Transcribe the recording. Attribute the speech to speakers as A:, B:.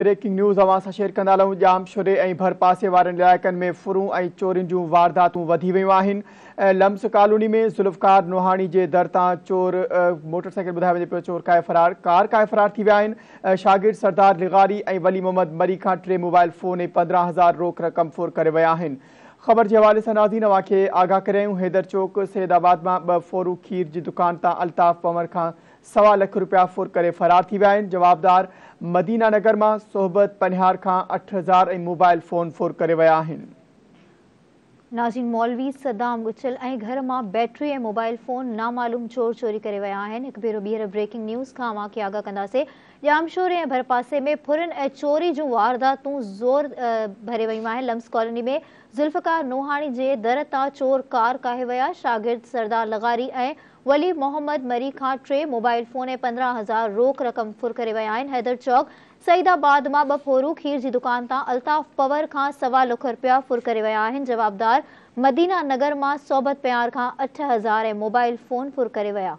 A: Breaking news अवां सां share कंदा रहूं। जाम शुरे ऐं भर पासे वारनि इलाइक़नि में फुरूं ऐं चोरियुनि जूं वारदातूं वधी वियूं आहिनि। लम्स कॉलोनी में ज़ुल्फ़कार नोहाणी जे दर तां चोर मोटरसाइकिल ॿुधाए वञे पियो चोर काए फरार कार फरार थी विया आहिनि। शागिर्द सरदार लिगारी ऐं वली मोहम्मद मरी खां 3 मोबाइल फ़ोन ऐं 15,000 रोक रक़म फुर करे विया आहिनि। ख़बर के हवाले से नाज़रीन अवां खे आगाह करियूं। हैदर चौक सैदाबाद में 2 फोरू खीर की दुकान तां अल्ताफ़ पवर का 1.25 लाख रुपया फुर करे फरार थी विया आहिनि। जवाबदार मदीना नगर में सोहबत पनिहार का 8,000 ऐं मोबाइल फ़ोन फुर करे विया आहिनि।
B: नाज़रीन मौलवी सदाम गुचल ऐं घर में बैटरी ऐं मोबाइल फ़ोन नामालूम चोर चोरी करे विया आहिनि। हिकु भेरो ॿीहर ब्रेकिंग न्यूज़ खां अवां खे आगाह कंदासीं। जामशोर ऐं भरपासे में फुरन ऐं चोरी जूं वारदातूं ज़ोर भरे वियूं आहिनि। लम्स कॉलोनी में ज़ुल्फ़कार नोहाणी जे दर तां चोर कार काहे विया। शागिर्द सरदार लगारी ऐं वली मोहम्मद मरी खां 3 मोबाइल फ़ोन ऐं 15,000 रोक रक़म फुर करे विया आहिनि। हैदर चौक सईदाबाद में 2 फोरू खीर की दुकान तां अल्ताफ़ पवर का 1.25 लाख रुपया फुर करे विया आहिनि। जवाबदार मदीना नगर में सोहबत प्यार का 8,000 ऐं मोबाइल फ़ोन फुर करे विया।